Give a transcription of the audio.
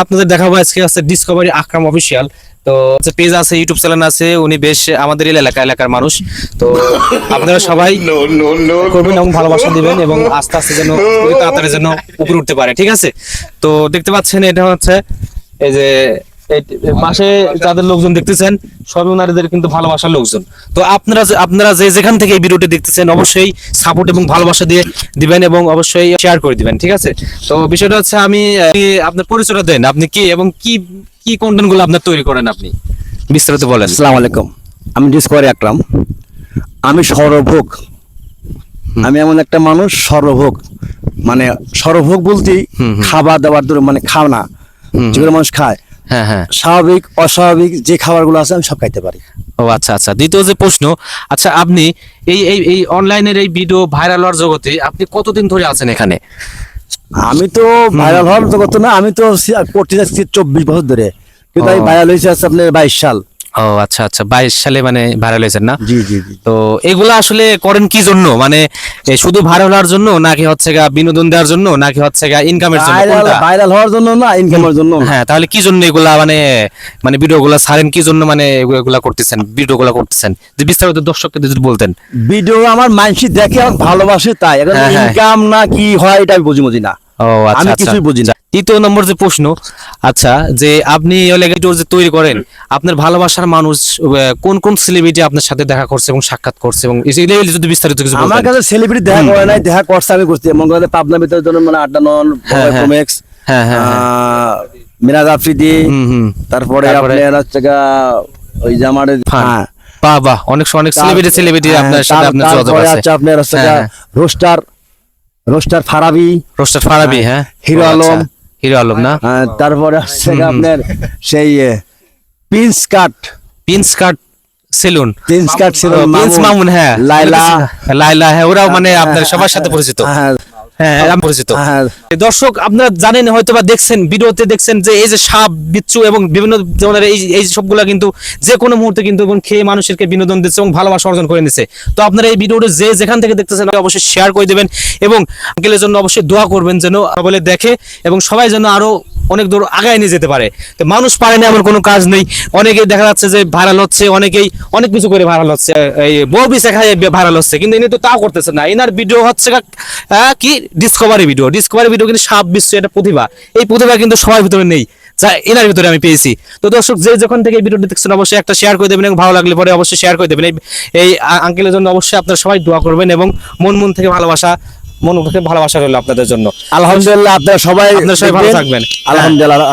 আপনাদের দেখাবো আজকে আছে ডিসকভারি আকরাম অফিসিয়াল। তো পেজ আছে, ইউটিউব চ্যানেল আছে, উনি বেশ আমাদের এলাকার মানুষ। তো আপনারা সবাই করবেন এবং ভালোবাসা দিবেন এবং আস্তে আস্তে যেন তাড়াতাড়ি যেন উপরে উঠতে পারে, ঠিক আছে? তো দেখতে পাচ্ছেন এটা হচ্ছে এই যে পাশে যাদের লোকজন দেখতেছেন সবই ওনাদের কিন্তু ভালোবাসার লোকজন। তো আপনারা যে যেখান থেকে এই ভিডিওটি দেখতেছেন অবশ্যই সাপোর্ট এবং ভালোবাসা দিয়ে দিবেন এবং অবশ্যই শেয়ার করে দিবেন, ঠিক আছে? তো বিষয়টা হচ্ছে আপনি আপনার পরিচয়টা দেন, আপনি কি এবং কি কি কন্টেন্ট গুলো আপনার তৈরি করেন, আপনি বিস্তারিত বলেন। আসসালামু আলাইকুম, আমি ডিসকভারি আকরাম। আমি সর্বভোগ, আমি এমন একটা মানুষ সর্বভোগ, মানে সর্বভোগ বলতে খাবার দাবার মানে খাও না, যেগুলো মানুষ খায়, হ্যাঁ হ্যাঁ, স্বাভাবিক অস্বাভাবিক যে খাবারগুলো আছে আমি সব খাইতে পারি। ও আচ্ছা আচ্ছা। দ্বিতীয় যে প্রশ্ন, আচ্ছা আপনি এই এই এই অনলাইনের এই ভিডিও ভাইরাল হওয়ার জগতে আপনি কতদিন ধরে আছেন এখানে? আমি তো ভাইরাল হওয়ার জগত না, আমি তো করতে যাচ্ছি 24 বছর ধরে, কিন্তু আমি ভাইরাল হয়েছে আপনার 22 সাল। ও আচ্ছা আচ্ছা, 22 সালে মানে ভাইরাল হয়েছেন না? জি জি জি। তো এগুলা আসলে করেন কি জন্য, মানে শুধু ভাইরাল হওয়ার জন্য নাকি হচ্ছে গা বিনোদন দেওয়ার জন্য নাকি হচ্ছে গা ইনকামের জন্য? কোনটা? ভাইরাল হওয়ার জন্য না, ইনকামের জন্য। হ্যাঁ, তাহলে কি জন্য এগুলা মানে মানে ভিডিওগুলা ছাড়েন কি জন্য, মানে এগুলা করতেছেন, ভিডিওগুলা করতেছেন যে বিস্তারিত দর্শককে যদি বলতেন। ভিডিও আমার মানুষ দেখে আমার ভালোবাসে, তাই ইনকাম না কি হয় এটা আমি বুঝি না। ও আচ্ছা, আমি আচ্ছা। কিছুই বুঝি না। তৃতীয় নম্বর যে প্রশ্ন, আচ্ছা যে আপনি ভিডিও যে তৈরি করেন, আপনার ভালোবাসার মানুষ কোন কোন সেলিব্রিটি আপনার সাথে দেখা করছে এবং সাক্ষাৎ করছে এবং যদি বিস্তারিত কিছু বলতেন। আমার কাছে সেলিব্রিটি দেখা করে নাই, দেখা করছে আমি করছি। মনে করেন পাবনা ভিতরের জন্য মানে আড্ডানন, কমেক্স, মিরাজ আফ্রিদি, তারপরে আপনার হচ্ছে ওই যে আমার বাহ বাহ, অনেক অনেক সেলিব্রিটি আপনার সাথে আপনার যোগাযোগ আছে। আচ্ছা আপনার হচ্ছে রোস্টার ফারাবি, হ্যাঁ, হিরো আলম, হিরো আলম না? তারপরে হচ্ছে আপনার সেই prince cut salon, prince Mamun, হ্যাঁ লাইলা, হ্যাঁ ওরাও মানে আপনার সবার সাথে পরিচিত। হ্যাঁ আমি পরিচিত। দর্শক আপনারা জানেন হয়তো বা দেখছেন, ভিডিওতে দেখছেন যে এই যে সাপ বিচ্ছু এবং বিভিন্ন ধরনের এই সবগুলা কিন্তু যে কোনো মুহূর্তে কিন্তু খেয়ে মানুষকে বিনোদন দিচ্ছে এবং ভালোবাসা অর্জন করে নিচ্ছে। তো আপনারা এই ভিডিওটা যে যেখান থেকে দেখতেছেন অবশ্যই শেয়ার করে দেবেন এবং আঙ্কেলের জন্য অবশ্যই দোয়া করবেন যেন বলে দেখে এবং সবাই যেন আরো অনেক দূর আগায় নিয়ে যেতে পারে। তো মানুষ পারে না এমন কোনো কাজ নেই। অনেকেই দেখা যাচ্ছে যে ভাইরাল হচ্ছে, অনেকেই অনেক কিছু করে ভাইরাল হচ্ছে, এই বউ বিছে খায় ভাইরাল হচ্ছে, কিন্তু ইনি তো তাও করতেছে না। ইনার ভিডিও হচ্ছে কি ডিসকভারি ভিডিও কিন্তু সাপ বিশ্ব এটা প্রতিভা, এই প্রতিভা কিন্তু সবার ভিতরে নেই, যা এনার ভিতরে আমি পেয়েছি। তো দর্শক যে যখন থেকে এই ভিডিওটি দেখছেন অবশ্যই একটা শেয়ার করে দেবেন এবং ভালো লাগলে পরে অবশ্যই শেয়ার করে দেবেন। এই আঙ্কেলের জন্য অবশ্যই আপনারা সবাই দোয়া করবেন এবং মন থেকে ভালোবাসা রইল আপনাদের জন্য। আলহামদুলিল্লাহ, আপনারা সবাই ভালো থাকবেন। আলহামদুলিল্লাহ।